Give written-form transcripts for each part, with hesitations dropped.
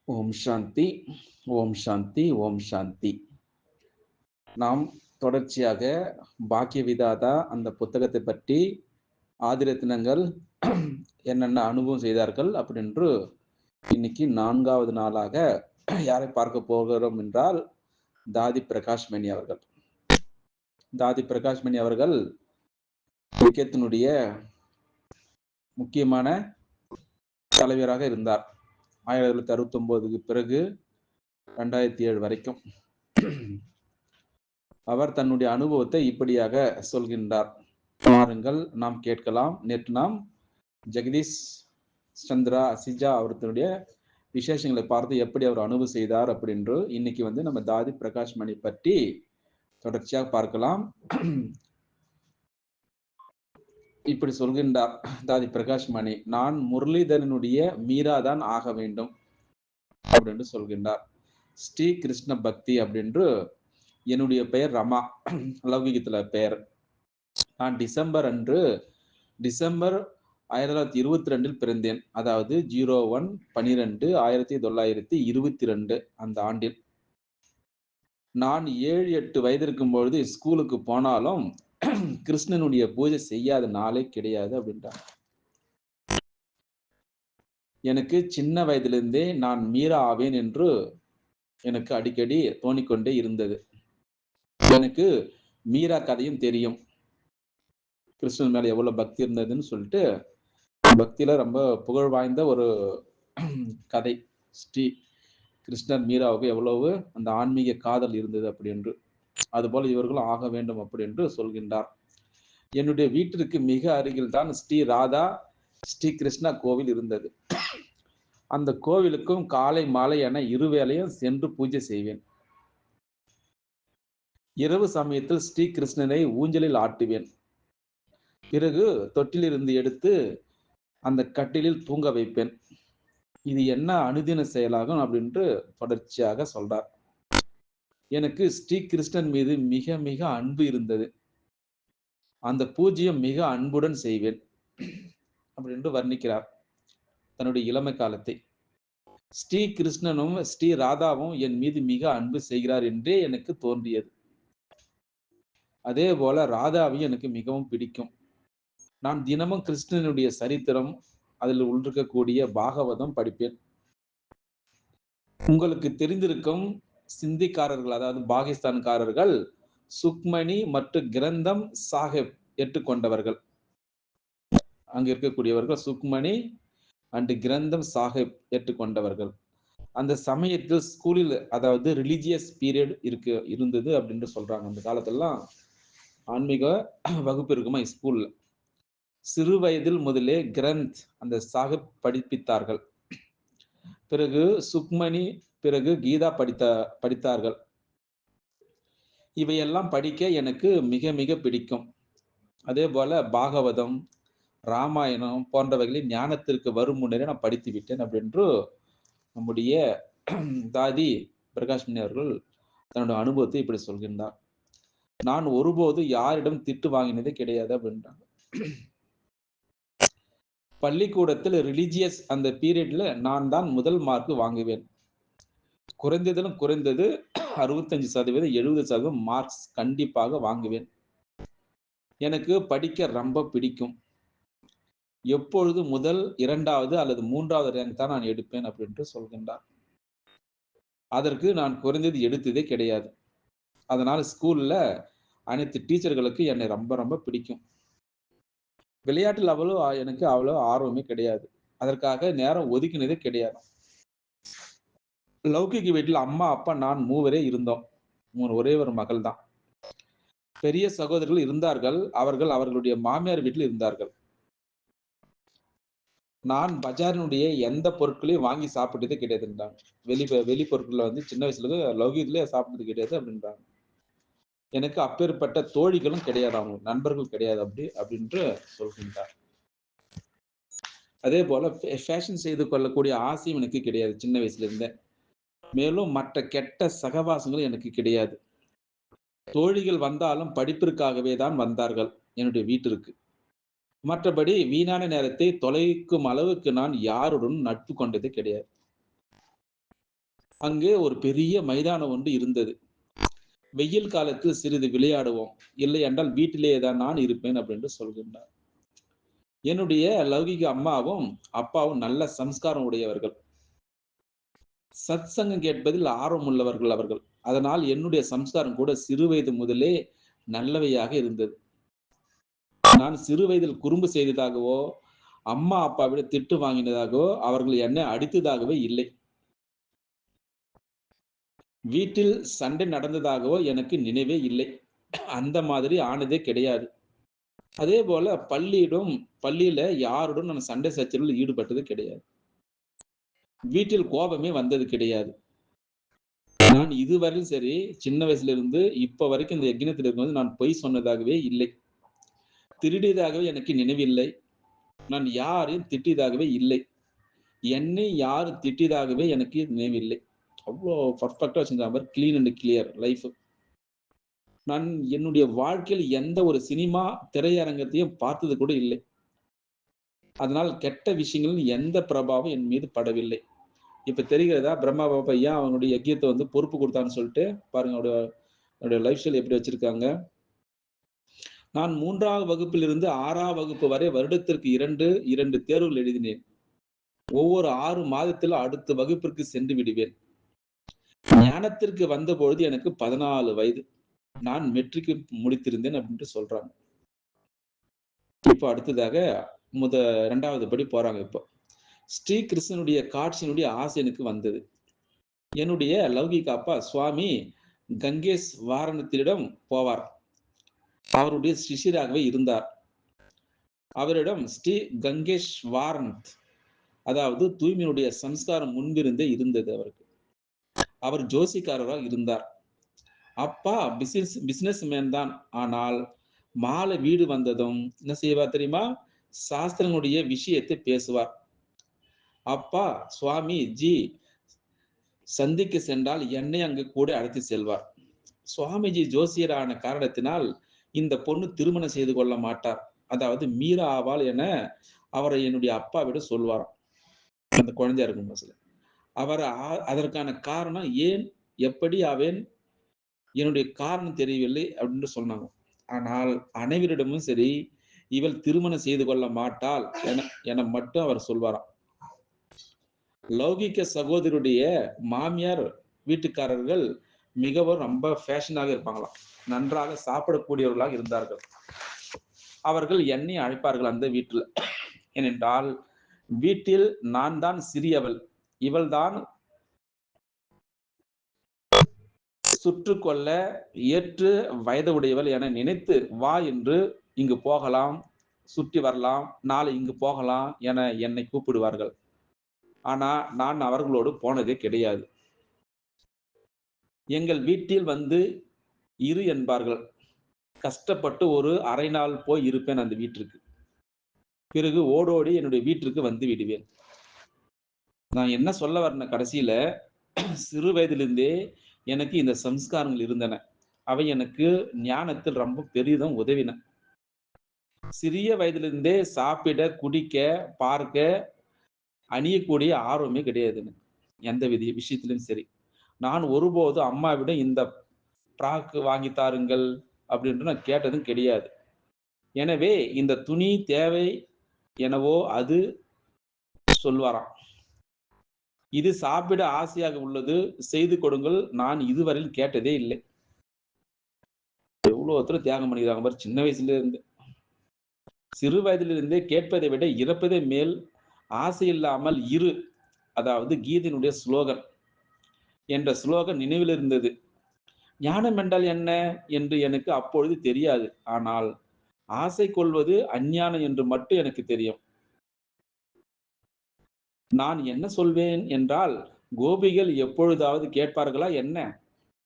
ஓம் சாந்தி, ஓம் சாந்தி, ஓம் சாந்தி. நாம் தொடர்ச்சியாக பாக்கிய விதாதா அந்த புத்தகத்தை பற்றி ஆதிரத்தினங்கள் என்னென்ன அனுபவம் செய்தார்கள் அப்படின்று இன்னைக்கு 4வது நாளாக யாரை பார்க்க போகிறோம் என்றால் தாதி பிரகாஷ்மணி அவர்கள். தாதி பிரகாஷ்மணி அவர்கள் இயக்கத்தினுடைய முக்கியமான தலைவராக இருந்தார். 1969க்கு பிறகு 2007 வரைக்கும். அவர் தன்னுடைய அனுபவத்தை இப்படியாக சொல்கின்றார். பாருங்கள், நாம் கேட்கலாம். நேற்று நாம் ஜெகதீஷ் சந்திரா அசிஜா அவர்களுடைய விசேஷங்களை பார்த்து எப்படி அவர் அனுபவம் செய்தார் அப்படின்று இன்னைக்கு நம்ம தாதி பிரகாஷ்மணி பற்றி தொடர்ச்சியாக பார்க்கலாம். இப்படி சொல்கின்றார் தாதி பிரகாஷ்மணி, நான் முரளிதரனுடைய மீரா தான் ஆக வேண்டும் அப்படின்னு சொல்கின்றார். ஸ்ரீ கிருஷ்ண பக்தி அப்படின்று என்னுடைய பெயர் ரமா, லௌகிகத்துல பெயர். நான் டிசம்பர் 1922 பிறந்தேன். அதாவது 01/12/1922 அந்த ஆண்டில். நான் 7-8 வயது இருக்கும் பொழுது ஸ்கூலுக்கு போனாலும் கிருஷ்ணனுடைய பூஜை செய்யாத நாளே கிடையாது அப்படின்றார். எனக்கு சின்ன வயதிலிருந்தே நான் மீரா ஆவேன் என்று எனக்கு அடிக்கடி தோணிக்கொண்டே இருந்தது. எனக்கு மீரா கதையும் தெரியும். கிருஷ்ணன் மேல எவ்வளவு பக்தி இருந்ததுன்னு சொல்லிட்டு, பக்தியில ரொம்ப புகழ் வாய்ந்த ஒரு கதை. ஸ்ரீ கிருஷ்ணர் மீராவுக்கு எவ்வளவு அந்த ஆன்மீக காதல் இருந்தது அப்படி என்று. அதுபோல இவர்களும் ஆக வேண்டும் அப்படி என்று சொல்கின்றார். என்னுடைய வீட்டிற்கு மிக அருகில் தான் ஸ்ரீ ராதா ஸ்ரீ கிருஷ்ணா கோவில் இருந்தது. அந்த கோவிலுக்கும் காலை மாலை என இருவேளையும் சென்று பூஜை செய்வேன். இரவு சமயத்தில் ஸ்ரீ கிருஷ்ணனை ஊஞ்சலில் ஆட்டுவேன். பிறகு தொட்டிலிருந்து எடுத்து அந்த கட்டிலில் தூங்க வைப்பேன். இது என்ன அனுதின செயலாகும் அப்படின்று தொடர்ச்சியாக சொல்றார். எனக்கு ஸ்ரீ கிருஷ்ணன் மீது மிக மிக அன்பு இருந்தது. அந்த பூஜ்யம் மிக அன்புடன் செய்வேன் அப்படின்னு வர்ணிக்கிறார் தன்னுடைய இளமை காலத்தை. ஸ்ரீ கிருஷ்ணனும் ஸ்ரீ ராதாவும் என் மீது மிக அன்பு செய்கிறார் என்றே எனக்கு தோன்றியது. அதே போல ராதாவையும் எனக்கு மிகவும் பிடிக்கும். நான் தினமும் கிருஷ்ணனுடைய சரித்திரம், அதில் உள்ளிருக்கக்கூடிய பாகவதம் படிப்பேன். உங்களுக்கு தெரிந்திருக்கும் சிந்திக்காரர்கள், அதாவது பாகிஸ்தான்காரர்கள் சுக்மணி மற்றும் கிரந்தம் சாஹிப் ஏற்றுக்கொண்டவர்கள். அங்க இருக்கக்கூடியவர்கள் சுக்மணி அண்ட் கிரந்தம் சாஹிப் ஏற்றுக்கொண்டவர்கள். அந்த சமயத்தில் ஸ்கூலில், அதாவது ரிலிஜியஸ் பீரியட் இருந்தது அப்படின்னு சொல்றாங்க. அந்த காலத்திலாம் ஆன்மீக வகுப்பு இருக்குமா ஸ்கூல்ல. சிறு வயதில் முதலே கிரந்த் அந்த சாஹிப் படிப்பித்தார்கள். பிறகு சுக்மணி, பிறகு கீதா படித்தார்கள். இவையெல்லாம் படிக்க எனக்கு மிக மிக பிடிக்கும். அதே போல பாகவதம், ராமாயணம் போன்றவைகளில் ஞானத்திற்கு வரும் முன்னரே நான் படித்து விட்டேன் அப்படின்று நம்முடைய தாதி பிரகாஷ்மணி அவர்கள் தன்னுடைய அனுபவத்தை இப்படி சொல்கின்றார். நான் ஒருபோது யாரிடம் திட்டு வாங்கினதே கிடையாது அப்படின்றாங்க. பள்ளிக்கூடத்தில் ரிலிஜியஸ் அந்த பீரியட்ல நான் தான் முதல் மார்க் வாங்குவேன். குறைந்ததிலும் குறைந்தது 65% 70% மார்க்ஸ் கண்டிப்பாக வாங்குவேன். எனக்கு படிக்க ரொம்ப பிடிக்கும். எப்பொழுது முதல் 2வது அல்லது 3வது ரேங்க் தான் நான் எடுப்பேன் அப்படின்ட்டு சொல்கின்றார். அதற்கு நான் குறைந்தது எடுத்ததே கிடையாது. அதனால ஸ்கூல்ல அனைத்து டீச்சர்களுக்கு என்னை ரொம்ப ரொம்ப பிடிக்கும். விளையாட்டில் எனக்கு அவ்வளவு ஆர்வமே கிடையாது. அதற்காக நேரம் ஒதுக்கினதே கிடையாது. லௌகிக வீட்டில் அம்மா, அப்பா, நான் 3 இருந்தோம். ஒரே ஒரு மகள் தான். பெரிய சகோதரர்கள் இருந்தார்கள். அவர்கள் அவர்களுடைய மாமியார் வீட்டில் இருந்தார்கள். நான் பஜாரினுடைய எந்த பொருட்களையும் வாங்கி சாப்பிட்டதே கிடையாதுன்றாங்க. வெளி பொருட்களை சின்ன வயசுல லௌகிகத்திலே சாப்பிட்டது கிடையாது அப்படின்றாங்க. எனக்கு அப்பேற்பட்ட தோழிகளும் கிடையாது, அவங்க நண்பர்கள் கிடையாது அப்படின்று சொல்கின்றார். அதே போல ஃபேஷன் செய்து கொள்ளக்கூடிய ஆசையும் எனக்கு கிடையாது சின்ன வயசுல இருந்தே. மேலும் மற்ற கெட்ட சகவாசங்களும் எனக்கு கிடையாது. தோழிகள் வந்தாலும் படிப்பிற்காகவே தான் வந்தார்கள் என்னுடைய வீட்டிற்கு. மற்றபடி வீணான நேரத்தை தொலைக்கும் அளவுக்கு நான் யாருடன் நட்பு கொண்டதே கிடையாது. அங்கே ஒரு பெரிய மைதானம் ஒன்று இருந்தது. வெயில் காலத்தில் சிறிது விளையாடுவோம், இல்லை என்றால் வீட்டிலேயே தான் நான் இருப்பேன் அப்படின்னு சொல்கின்றார். என்னுடைய லௌகிக அம்மாவும் அப்பாவும் நல்ல சம்ஸ்காரம் உடையவர்கள். சத்சங்கம் கேட்பதில் ஆர்வம் உள்ளவர்கள் அவர்கள். அதனால் என்னுடைய சம்ஸ்காரம் கூட சிறு வயது முதலே நல்லவையாக இருந்தது. நான் சிறு வயதில் குறும்பு செய்ததாகவோ, அம்மா அப்பாவிடம் திட்டு வாங்கினதாகவோ, அவர்கள் என்னை அடித்ததாகவே இல்லை. வீட்டில் சண்டை நடந்ததாகவோ எனக்கு நினைவே இல்லை. அந்த மாதிரி ஆனதே கிடையாது. அதே போல பள்ளியில யாருடன் நான் சண்டை சச்சரவில் ஈடுபட்டது கிடையாது. வீட்டில் கோபமே வந்தது கிடையாது. நான் இதுவரையிலும் சரி, சின்ன வயசுல இருந்து இப்ப வரைக்கும் இந்த யக்ஞத்தில் இருக்கும்போது நான் பொய் சொன்னதாகவே இல்லை. திருடியதாகவே எனக்கு நினைவில்லை. நான் யாரையும் திட்டியதாகவே இல்லை. என்னை யார் திட்டியதாகவே எனக்கு நினைவில்லை. அவ்வளோ பெர்ஃபெக்ட்டா வச்சிருந்தாங்க பாரு. Clean and clear life. நான் என்னுடைய வாழ்க்கையில் எந்த ஒரு சினிமா திரையரங்கத்தையும் பார்த்தது கூட இல்லை. அதனால் கெட்ட விஷயங்கள் எந்த பிரபாவம் என் மீது படவில்லை. இப்ப தெரிகிறதா பிரம்மா பாபா ஏன் அவனுடைய யஜ்யத்தை வந்து பொறுப்பு கொடுத்தான்னு சொல்லிட்டு பாருங்க அவருடைய லைஃப் ஸ்டைல் எப்படி வச்சிருக்காங்க. நான் 3ஆவது வகுப்பிலிருந்து 6ஆம் வகுப்பு வரை வருடத்திற்கு 2 தேர்வுகள் எழுதினேன். ஒவ்வொரு 6 மாதத்திலும் அடுத்த வகுப்பிற்கு சென்று விடுவேன். ஞானத்திற்கு வந்தபொழுது எனக்கு 14 வயது. நான் மெட்ரிக் முடித்திருந்தேன் அப்படின்ட்டு சொல்றாங்க. இப்போ அடுத்ததாக 2வது படி போறாங்க இப்போ. ஸ்ரீ கிருஷ்ணனுடைய காட்சியினுடைய ஆசை எனக்கு வந்தது. என்னுடைய லௌகிக அப்பா சுவாமி கங்கேஷ் வாரணத்திடம் போவார். அவருடைய சிஷ்யராகவே இருந்தார். அவரிடம் ஸ்ரீ கங்கேஷ் வாரந்த், அதாவது தூய்மையினுடைய சம்ஸ்காரம் முன்பிருந்தே இருந்தது அவருக்கு. அவர் ஜோசிக்காரராக இருந்தார். அப்பா பிசினஸ் மேன் தான். ஆனால் மாலை வீடு வந்ததும் என்ன செய்வார் தெரியுமா? சாஸ்திரங்களுடைய விஷயத்தை பேசுவார். அப்பா சுவாமி ஜி சந்திக்க சென்றால் என்னை அங்கு கூட அழைத்து செல்வார். சுவாமிஜி ஜோசியரான காரணத்தினால் இந்த பொண்ணு திருமணம் செய்து கொள்ள மாட்டார், அதாவது மீரா ஆவாள் என அவரை என்னுடைய அப்பாவிடம் சொல்வாராம். அந்த குழந்தையா இருக்கும் பஸ்ல அவர் அதற்கான காரணம் ஏன் எப்படி ஆவேன் என்னுடைய காரணம் தெரியவில்லை அப்படின்னு சொன்னாங்க. ஆனால் அனைவரிடமும் சரி இவள் திருமணம் செய்து கொள்ள மாட்டாள் என மட்டும் அவர் சொல்வாராம். லௌகிக்க சகோதரருடைய மாமியார் வீட்டுக்காரர்கள் மிகவும் ரொம்ப ஃபேஷனாக இருப்பாங்களாம். நன்றாக சாப்பிடக்கூடியவர்களாக இருந்தார்கள். அவர்கள் என்னை அழைப்பார்கள் அந்த வீட்டில். ஏனென்றால் வீட்டில் நான் தான் சிறியவள், இவள் தான் சுற்றுக்கொள்ள ஏற்று வயது உடையவள் என நினைத்து வா என்று இங்கு போகலாம், சுற்றி வரலாம், நாளை இங்கு போகலாம் என என்னை கூப்பிடுவார்கள். ஆனா நான் அவர்களோடு போனதே கிடையாது. எங்கள் வீட்டில் வந்து இரு என்பார்கள். கஷ்டப்பட்டு ஒரு அரை நாள் போய் இருப்பேன் அந்த வீட்டிற்கு. பிறகு ஓடோடி என்னுடைய வீட்டிற்கு வந்து விடுவேன். நான் என்ன சொல்ல வரேன் கடைசியில, சிறு வயதிலிருந்தே எனக்கு இந்த சம்ஸ்காரங்கள் இருந்தன. அவை எனக்கு ஞானத்தில் ரொம்ப பெரிதும் உதவின. சிறிய வயதிலிருந்தே சாப்பிட, குடிக்க, பார்க்க, அணியக்கூடிய ஆர்வமே கிடையாது எனக்கு. எந்த விஷயத்திலும் சரி. நான் ஒருபோதும் அம்மாவிடம் இந்த ஃப்ராக் வாங்கி தாருங்கள் அப்படின்ட்டு நான் கேட்டதும் கிடையாது. எனவே இந்த துணி தேவை எனவோ அது சொல்வாராம். இது சாப்பிட ஆசையாக உள்ளது, செய்து கொடுங்கள். நான் இதுவரையில் கேட்டதே இல்லை. எவ்வளவு ஒருத்தர் தியாகம் பண்ணிக்கிறாங்க பாரு சின்ன வயசுல இருந்து. சிறு வயதிலிருந்தே கேட்பதை விட இறப்பதே மேல், ஆசை இல்லாமல் இரு, அதாவது கீதையினுடைய ஸ்லோகன் என்ற ஸ்லோகன் நினைவில் இருந்தது. ஞானம் என்றால் என்ன என்று எனக்கு அப்பொழுது தெரியாது. ஆனால் ஆசை கொள்வது அஞ்ஞானம் என்று மட்டும் எனக்கு தெரியும். நான் என்ன சொல்வேன் என்றால், கோபிகள் எப்பொழுதாவது கேட்பார்களா என்ன?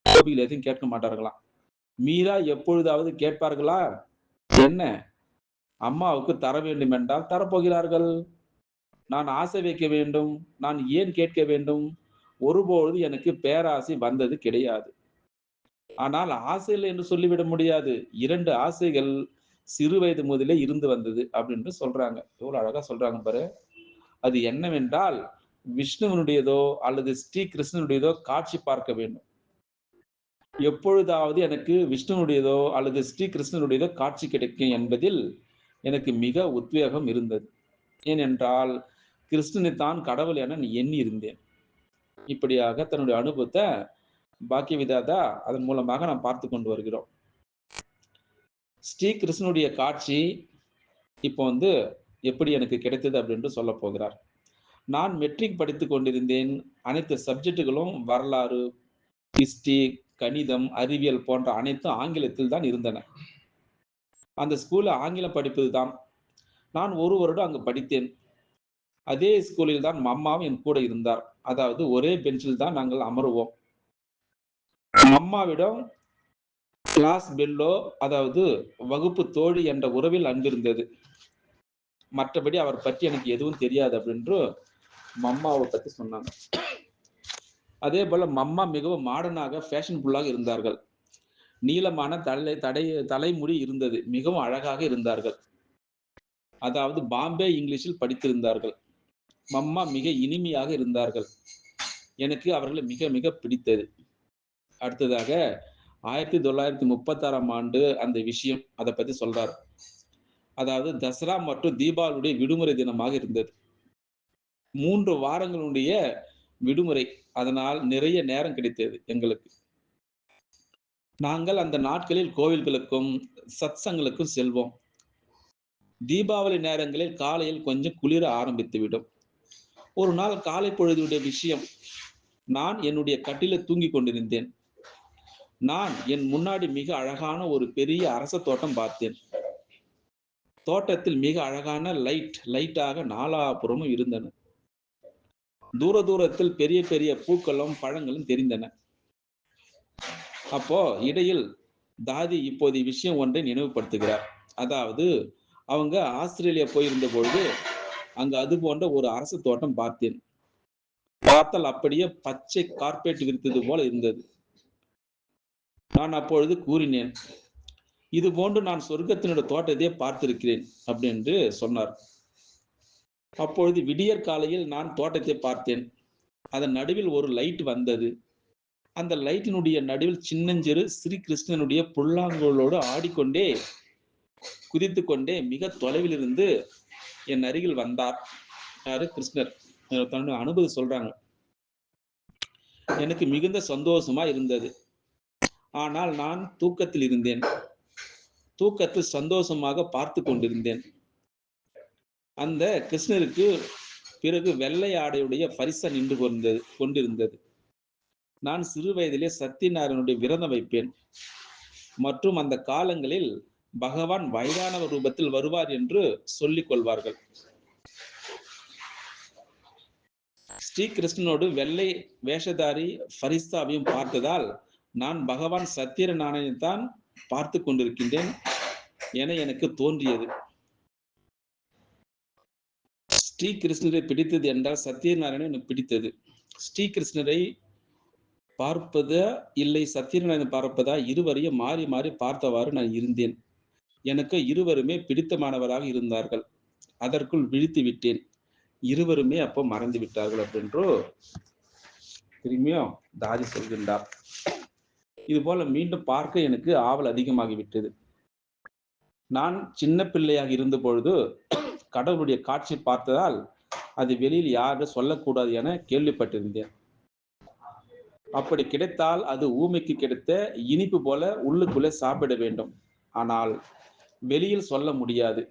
கோபிகள் எதையும் கேட்க மாட்டார்களாம். மீரா எப்பொழுதாவது கேட்பார்களா என்ன? அம்மாவுக்கு தர வேண்டும் என்றால் தரப்போகிறார்கள். நான் ஆசை வைக்க வேண்டும், நான் ஏன் கேட்க வேண்டும்? ஒருபொழுது எனக்கு பேராசை வந்தது கிடையாது. ஆனால் ஆசை இல்லை என்று சொல்லிவிட முடியாது. 2 ஆசைகள் சிறு வயது முதலே இருந்து வந்தது அப்படின்னு சொல்றாங்க. எவ்வளவு அழகா சொல்றாங்க பாரு. அது என்னவென்றால், விஷ்ணுவனுடையதோ அல்லது ஸ்ரீ கிருஷ்ணனுடையதோ காட்சி பார்க்க வேண்டும். எப்பொழுதாவது எனக்கு விஷ்ணுவனுடையதோ அல்லது ஸ்ரீ கிருஷ்ணனுடையதோ காட்சி கிடைக்கும் என்பதில் எனக்கு மிக உத்வேகம் இருந்தது. ஏனென்றால் கிருஷ்ணனைத்தான் கடவுள் என எண்ணி இருந்தேன். இப்படியாக தன்னுடைய அனுபவத்தை பாக்கியவிதாதா அதன் மூலமாக நாம் பார்த்து கொண்டு வருகிறோம். ஸ்ரீ கிருஷ்ணனுடைய காட்சி இப்போ எப்படி எனக்கு கிடைத்தது அப்படின்னு சொல்ல போகிறார். நான் மெட்ரிக் படித்துக் கொண்டிருந்தேன். அனைத்து சப்ஜெக்டுகளும் வரலாறு, ஹிஸ்டரி, கணிதம், அறிவியல் போன்ற அனைத்தும் ஆங்கிலத்தில் தான் இருந்தன. அந்த ஸ்கூல்ல ஆங்கிலம் படிப்பது தான். நான் 1 வருடம் அங்கு படித்தேன். அதே ஸ்கூலில் தான் மம்மாவும் என் கூட இருந்தார். அதாவது ஒரே பெஞ்சில் தான் நாங்கள் அமருவோம். மம்மாவிடம் கிளாஸ் பெல்லோ, அதாவது வகுப்பு தோழி என்ற உறவில் அன்பிருந்தது. மற்றபடி அவர் பற்றி எனக்கு எதுவும் தெரியாது அப்படின்னு மம்மாவை பத்தி சொன்னாங்க. அதே போல மம்மா மிகவும் மாடர்னாக, ஃபேஷன்புல்லாக இருந்தார்கள். நீளமான தலைமுடி இருந்தது. மிகவும் அழகாக இருந்தார்கள். அதாவது பாம்பே இங்கிலீஷில் படித்திருந்தார்கள். மம்மா மிக இனிமையாக இருந்தார்கள். எனக்கு அவர்களை மிக மிக பிடித்தது. அடுத்ததாக 1936ஆம் ஆண்டு அந்த விஷயம் அதை பத்தி சொல்றார். அதாவது தசரா மற்றும் தீபாவளியுடைய விடுமுறை தினமாக இருந்தது. 3 வாரங்களுடைய விடுமுறை. அதனால் நிறைய நேரம் கிடைத்தது எங்களுக்கு. நாங்கள் அந்த நாட்களில் கோவில்களுக்கும் சத்சங்களுக்கும் செல்வோம். தீபாவளி நேரங்களில் காலையில் கொஞ்சம் குளிர ஆரம்பித்துவிடும். ஒரு நாள் காலை பொழுதுடைய விஷயம். நான் என்னுடைய கட்டிலில் தூங்கிக் கொண்டிருந்தேன். நான் என் முன்னாடி மிக அழகான ஒரு பெரிய அரச தோட்டம் பார்த்தேன். தோட்டத்தில் மிக அழகான லைட்டாக நாலாபுறமும் இருந்தன. தூரத்தில் பெரிய பெரிய பூக்களும் பழங்களும் தெரிந்தன. அப்போ இடையில் தாதி இப்போது விஷயம் ஒன்றை நினைவுபடுத்துகிறார். அதாவது அவங்க ஆஸ்திரேலியா போயிருந்த பொழுது அங்கு அது போன்ற ஒரு அரசு தோட்டம் பார்த்தேன். பார்த்தால் அப்படியே பச்சை கார்பெட் விரித்தது போல இருந்தது. நான் அப்பொழுது கூறினேன், இது போன்று நான் சொர்க்கத்தினுடைய தோட்டத்தையே பார்த்திருக்கிறேன் அப்படின்னு சொன்னார். அப்பொழுது விடியற் காலையில் நான் தோட்டத்தை பார்த்தேன். அதன் நடுவில் ஒரு லைட் வந்தது. அந்த லைட்டினுடைய நடுவில் சின்னஞ்சிறு ஸ்ரீ கிருஷ்ணனுடைய புல்லாங்குழலோடு ஆடிக்கொண்டே குதித்து கொண்டே மிக தொலைவில் இருந்து என் அருகில் வந்தார். யாரு? கிருஷ்ணர். தன்னுடைய அனுபவம் சொல்றாங்க. எனக்கு மிகுந்த சந்தோஷமா இருந்தது. ஆனால் நான் தூக்கத்தில் இருந்தேன். தூக்கத்தில் சந்தோஷமாக பார்த்து கொண்டிருந்தேன். அந்த கிருஷ்ணருக்கு பிறகு வெள்ளை ஆடையுடைய பரிசா நின்று கொண்டிருந்தது. நான் சிறு வயதிலே சத்யநாராயணனுடைய விரதம் வைப்பேன். மற்றும் அந்த காலங்களில் பகவான் வயதான ரூபத்தில் வருவார் என்று சொல்லிக் கொள்வார்கள். ஸ்ரீ கிருஷ்ணனோடு வெள்ளை வேஷதாரி பரிஸ்தாவையும் பார்த்ததால் நான் பகவான் சத்யநாராயணனைத்தான் பார்த்து கொண்டிருக்கின்றேன் என எனக்கு தோன்றியது. ஸ்ரீ கிருஷ்ணரை பிடித்தது என்றால் சத்யநாராயணன் எனக்கு பிடித்தது. ஸ்ரீ கிருஷ்ணரை பார்ப்பதா இல்லை சத்யநாராயணன் பார்ப்பதா இருவரையும் மாறி மாறி பார்த்தவாறு நான் இருந்தேன். எனக்கு இருவருமே பிடித்தமானவராக இருந்தார்கள். அதற்குள் விழித்து விட்டேன். இருவருமே அப்போ மறைந்து விட்டார்கள் அப்படின்றோ திரும்பியும் தாதி சொல்கின்றார். இது போல மீண்டும் பார்க்க எனக்கு ஆவல் அதிகமாகிவிட்டது. நான் சின்ன பிள்ளையாக இருந்த பொழுது கடவுளுடைய காட்சி பார்த்ததால் அது வெளியில் யாரும் சொல்லக்கூடாது என கேள்விப்பட்டிருந்தேன். அப்படி கிடைத்தால் அது ஊமைக்கு கிடைத்த இனிப்பு போல உள்ளுக்குள்ளே சாப்பிட வேண்டும். ஆனால் வெளியில் சொல்ல முடியாது.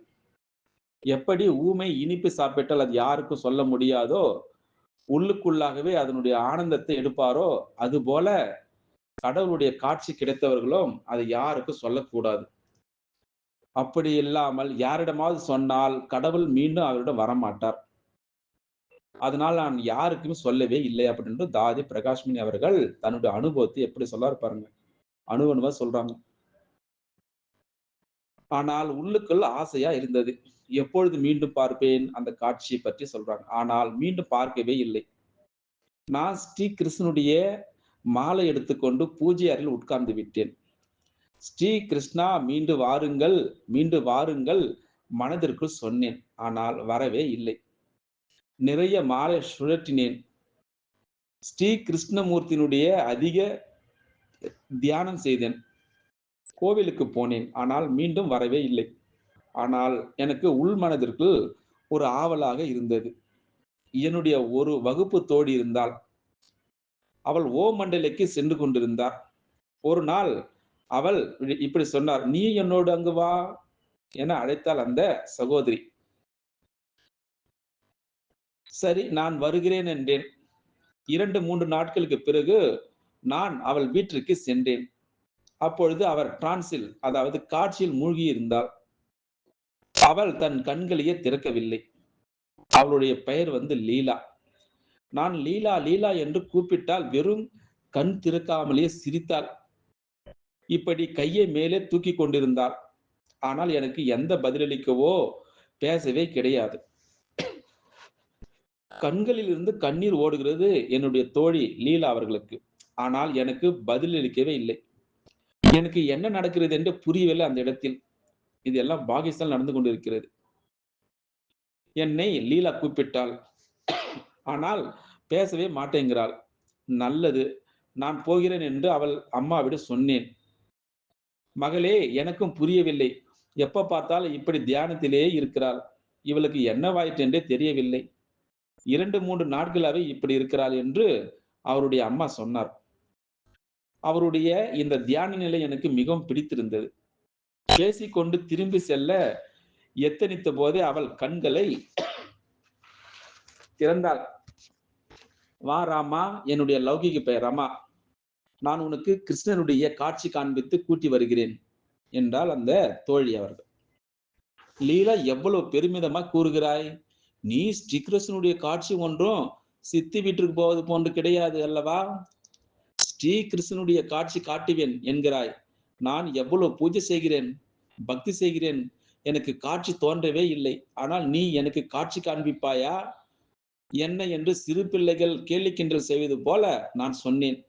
எப்படி ஊமை இனிப்பு சாப்பிட்டால் அது யாருக்கும் சொல்ல முடியாதோ, உள்ளுக்குள்ளாகவே அதனுடைய ஆனந்தத்தை எடுப்பாரோ, அது போல கடவுளுடைய காட்சி கிடைத்தவர்களும் அதை யாருக்கும் சொல்லக்கூடாது. அப்படி இல்லாமல் யாரிடமாவது சொன்னால் கடவுள் மீண்டும் அவரிடம் வரமாட்டார். அதனால் நான் யாருக்குமே சொல்லவே இல்லை அப்படின்னு தாதி பிரகாஷ்மணி அவர்கள் தன்னுடைய அனுபவத்தை எப்படி சொல்ல பாருங்க. அனுபவமா சொல்றாங்க. ஆனால் உள்ளுக்குள் ஆசையா இருந்தது. எப்பொழுது மீண்டும் பார்ப்பேன் அந்த காட்சியை பற்றி சொல்றாங்க. ஆனால் மீண்டும் பார்க்கவே இல்லை. நான் ஸ்ரீ கிருஷ்ணனுடைய மாலை எடுத்துக்கொண்டு பூஜை அறையில் உட்கார்ந்து விட்டேன். ஸ்ரீ கிருஷ்ணா மீண்டு வாருங்கள், மீண்டு வாருங்கள் மனதிற்குள் சொன்னேன். ஆனால் வரவே இல்லை. நிறைய மாலை சுழற்றினேன். ஸ்ரீ கிருஷ்ணமூர்த்தியினுடைய அதிக தியானம் செய்தேன். கோவிலுக்கு போனேன். ஆனால் மீண்டும் வரவே இல்லை. ஆனால் எனக்கு உள் மனதிற்குள் ஒரு ஆவலாக இருந்தது. என்னுடைய ஒரு வகுப்பு தோழி இருந்தாள். அவள் மண்டலைக்கு சென்று கொண்டிருந்தார். ஒரு நாள் அவள் இப்படி சொன்னார், "நீ என்னோடு அங்கு வா" என அழைத்தாள் அந்த சகோதரி. சரி, நான் வருகிறேன் என்றேன். 2, 3 நாட்களுக்கு பிறகு நான் அவள் வீட்டிற்கு சென்றேன். அப்பொழுது அவர் டிரான்ஸில், அதாவது காட்சியில் மூழ்கி இருந்தாள். அவள் தன் கண்களையே திறக்கவில்லை. அவளுடைய பெயர் லீலா. நான் லீலா லீலா என்று கூப்பிட்டால் வெறும் கண் திறக்காமலேயே சிரித்தாள். இப்படி கையை மேலே தூக்கி கொண்டிருந்தாள். ஆனால் எனக்கு எந்த பதிலளிக்கவோ பேசவே கிடையாது. கண்களில் இருந்து கண்ணீர் ஓடுகிறது என்னுடைய தோழி லீலா அவர்களுக்கு. ஆனால் எனக்கு பதிலளிக்கவே இல்லை. எனக்கு என்ன நடக்கிறது என்று புரியவில்லை அந்த இடத்தில். இது எல்லாம் பாகிஸ்தான் நடந்து கொண்டிருக்கிறது. என்னை லீலா கூப்பிட்டாள். ஆனால் பேசவே மாட்டேங்கிறாள். நல்லது, நான் போகிறேன் என்று அவள் அம்மாவிடம் சொன்னேன். மகளே, எனக்கும் புரியவில்லை. எப்ப பார்த்தாலும் இப்படி தியானத்திலேயே இருக்கிறாள். இவளுக்கு என்னவாயிற்று என்றே தெரியவில்லை. 2, 3 நாட்களாவே இப்படி இருக்கிறாள் என்று அவருடைய அம்மா சொன்னார். அவருடைய இந்த தியான நிலை எனக்கு மிகவும் பிடித்திருந்தது. பேசிக்கொண்டு திரும்பி செல்ல எத்தனித்த போதே அவள் கண்களை திறந்தாள். "வா ராமா", என்னுடைய லௌகிக பெயர் ரமா. "நான் உனக்கு கிருஷ்ணனுடைய காட்சி காண்பித்து கூட்டி வருகிறேன்" என்றாள் அந்த தோழி அவர்கள். லீலா, எவ்வளவு பெருமிதமா கூறுகிறாய்! நீ ஸ்ரீகிருஷ்ணனுடைய காட்சி ஒன்றும் சித்தி வீட்டிற்கு போவது போன்று கிடையாது அல்லவா? ஸ்ரீகிருஷ்ணனுடைய காட்சி காட்டுவேன் என்கிறாய். நான் எவ்வளவு பூஜை செய்கிறேன், பக்தி செய்கிறேன். எனக்கு காட்சி தோன்றவே இல்லை. ஆனால் நீ எனக்கு காட்சி காண்பிப்பாயா என்ன என்று சிறு பிள்ளைகள் கேலி கிண்டல் செய்வது போல நான் சொன்னேன்.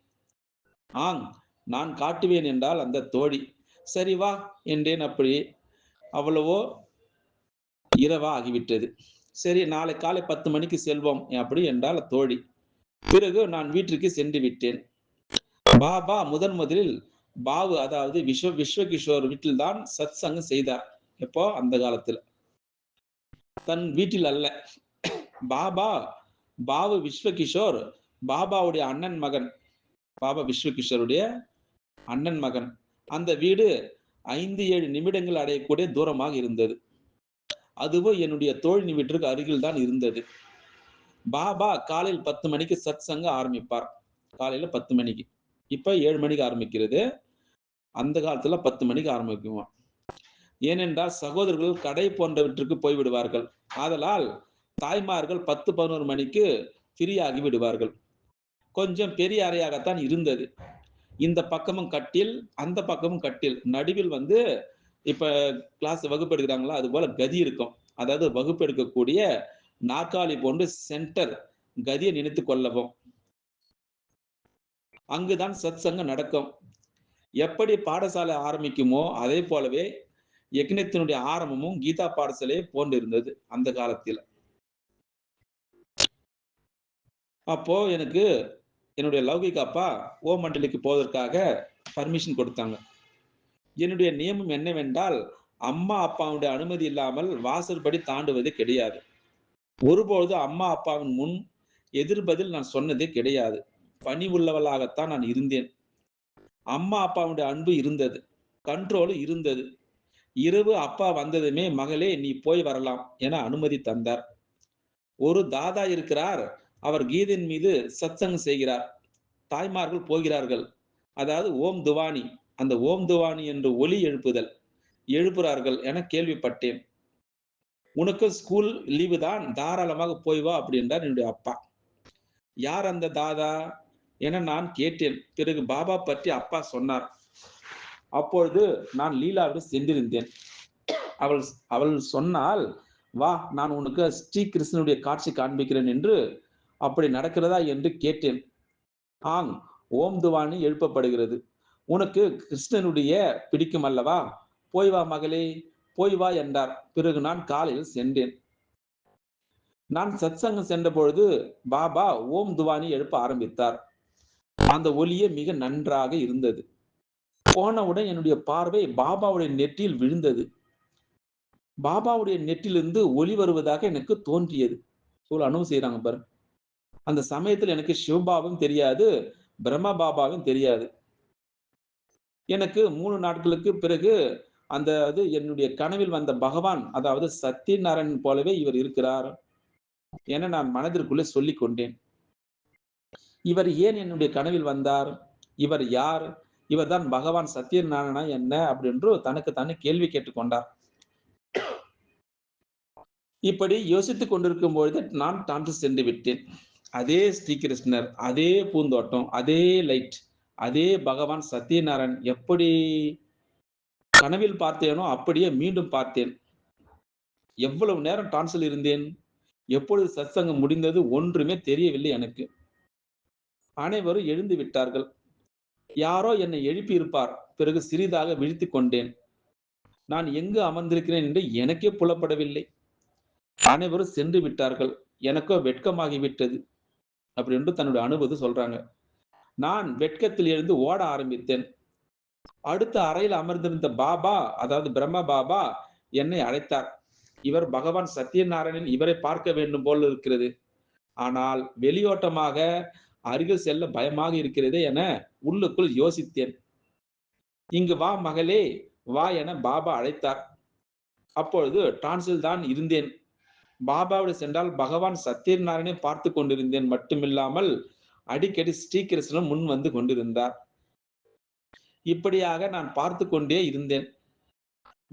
ஆங், நான் காட்டுவேன் என்றால் அந்த தோழி. சரி வா என்றேன். அப்படி அவ்வளவோ இரவா ஆகிவிட்டது. சரி, நாளை காலை 10 மணிக்கு செல்வோம் அப்படி என்றால் தோழி. பிறகு நான் வீட்டிற்கு சென்று விட்டேன். பாபா முதலில் பாபு, அதாவது விஸ்வகிஷோர் வீட்டில் தான் சத் சங்கம் செய்தார். எப்போ? அந்த காலத்தில் தன் வீட்டில் அல்ல. பாபா பாபு விஸ்வகிஷோர் பாபாவுடைய அண்ணன் மகன். பாபா விஸ்வகிஷோருடைய அண்ணன் மகன். அந்த வீடு 5, 7 நிமிடங்கள் அடையக்கூடிய தூரமாக இருந்தது. அதுவும் என்னுடைய தோழி வீட்டிற்கு அருகில் தான் இருந்தது. பாபா காலையில் 10 மணிக்கு சத் சங்க ஆரம்பிப்பார். காலையில 10 மணிக்கு. இப்ப 7 மணிக்கு ஆரம்பிக்கிறது. அந்த காலத்துல 10 மணிக்கு ஆரம்பிக்குமாம். ஏனென்றால் சகோதரர்கள் கடை போன்றவற்றுக்கு போய்விடுவார்கள். ஆதலால் தாய்மார்கள் 10, 11 மணிக்கு ஃப்ரீ ஆகி விடுவார்கள். கொஞ்சம் பெரிய அறையாகத்தான் இருந்தது. இந்த பக்கமும் கட்டில், அந்த பக்கமும் கட்டில். நடுவில் இப்ப கிளாஸ் வகுப்பு எடுக்கிறாங்களா, அது போல கதி இருக்கும். அதாவது வகுப்பு எடுக்கக்கூடிய நாற்காலி போன்று சென்டர் கதியை நினைத்துக் கொள்ளவும். அங்குதான் சத் சங்கம் நடக்கும். எப்படி பாடசாலை ஆரம்பிக்குமோ அதே போலவே யக்ஞத்தினுடைய ஆரம்பமும் கீதா பாடசாலையை போன்று இருந்தது அந்த காலத்தில். அப்போ எனக்கு என்னுடைய லௌகிக அப்பா மண்டலிக்கு போவதற்காக பர்மிஷன் கொடுத்தாங்க. என்னுடைய நியமம் என்னவென்றால், அம்மா அப்பாவுடைய அனுமதி இல்லாமல் வாசற்படி தாண்டுவது கிடையாது. ஒருபொழுது அம்மா அப்பாவின் முன் எதிர்பதில் நான் சொன்னதே கிடையாது. பணிவுள்ளவளாகத்தான் நான் இருந்தேன். அம்மா அப்பாவுடைய அன்பு இருந்தது, கண்ட்ரோல் இருந்தது. இரவு அப்பா வந்ததுமே, "மகளே, நீ போய் வரலாம்" என அனுமதி தந்தார். ஒரு தாதா இருக்கிறார். அவர் கீதையின் மீது சத்சங்கம் செய்கிறார். தாய்மார்கள் போகிறார்கள். அதாவது ஓம் துவானி, அந்த ஓம் துவானி என்று ஒலி எழுப்புறார்கள் என கேள்விப்பட்டேன். "உனக்கு ஸ்கூல் லீவு தான், தாராளமாக போய் வா" அப்படி என்றார் என்னுடைய அப்பா. யார் அந்த தாதா என நான் கேட்டேன். பிறகு பாபா பற்றி அப்பா சொன்னார். அப்பொழுது நான் லீலாவிடம் சென்றிருந்தேன். அவள் அவள் சொன்னால், "வா, நான் உனக்கு ஸ்ரீ கிருஷ்ணனுடைய காட்சி காண்பிக்கிறேன்" என்று. அப்படி நடக்கிறதா என்று கேட்டேன். ஆங், ஓம் துவானி எழுப்பப்படுகிறது. "உனக்கு கிருஷ்ணனுடைய பிடிக்கும் அல்லவா? போய் வா மகளே, போய் வா" என்றார். பிறகு நான் காலையில் சென்றேன். நான் சத்சங்கம் சென்ற பொழுது பாபா ஓம் துவானி எழுப்ப ஆரம்பித்தார். அந்த ஒலியே மிக நன்றாக இருந்தது. போனவுடன் என்னுடைய பார்வை பாபாவுடைய நெற்றியில் விழுந்தது. பாபாவுடைய நெற்றிலிருந்து ஒலி வருவதாக எனக்கு தோன்றியது. இவ்வளவு அனுபவம் செய்றாங்க பாருங்க. அந்த சமயத்தில் எனக்கு சிவபாபாவும் தெரியாது, பிரம்ம பாபாவும் தெரியாது. எனக்கு 3 நாட்களுக்கு பிறகு என்னுடைய கனவில் வந்த பகவான், அதாவது சத்யநாராயணன் போலவே இவர் இருக்கிறார் என நான் மனதிற்குள்ளே சொல்லிக் கொண்டேன். இவர் ஏன் என்னுடைய கனவில் வந்தார்? இவர் யார்? இவர்தான் பகவான் சத்யநாராயணா என்ன? அப்படின்னு தனக்கு தானே கேள்வி கேட்டுக் கொண்டார். இப்படி யோசித்துக் கொண்டிருக்கும் பொழுது நான் டான்ஸ் சென்று விட்டேன். அதே ஸ்ரீகிருஷ்ணர், அதே பூந்தோட்டம், அதே லைட், அதே பகவான் சத்யநாராயண் எப்படி கனவில் பார்த்தேனோ அப்படியே மீண்டும் பார்த்தேன். எவ்வளவு நேரம் டான்ஸில் இருந்தேன்? எப்பொழுது சத்சங்கம் முடிந்தது? ஒன்றுமே தெரியவில்லை எனக்கு. அனைவரும் எழுந்து விட்டார்கள். யாரோ என்னை எழுப்பி இருப்பார். பிறகு சிறிதாக விழித்துக் கொண்டேன். நான் எங்கு அமர்ந்திருக்கிறேன் என்று எனக்கே புலப்படவில்லை. அனைவரும் சென்று விட்டார்கள். எனக்கோ வெட்கமாகிவிட்டது. அப்படி என்று தன்னுடைய அனுபவத்தை சொல்றாங்க. நான் வெட்கத்தில் எழுந்து ஓட ஆரம்பித்தேன். அடுத்த அறையில் அமர்ந்திருந்த பாபா, அதாவது பிரம்ம பாபா என்னை அழைத்தார். இவர் பகவான் சத்யநாராயணன், இவரை பார்க்க வேண்டும் போல் இருக்கிறது. ஆனால் வெளியோட்டமாக அருகில் செல்ல பயமாக இருக்கிறதே என உள்ளுக்குள் யோசித்தேன். இங்கு வா மகளே, வா என பாபா அழைத்தார். அப்பொழுது டிரான்ஸில் தான் இருந்தேன். பாபாவோடு சென்றால் பகவான் சத்யநாராயணனை பார்த்து கொண்டிருந்தேன் மட்டுமில்லாமல் அடிக்கடி ஸ்ரீகிருஷ்ணன் முன் வந்து கொண்டிருந்தார். இப்படியாக நான் பார்த்து கொண்டே இருந்தேன்.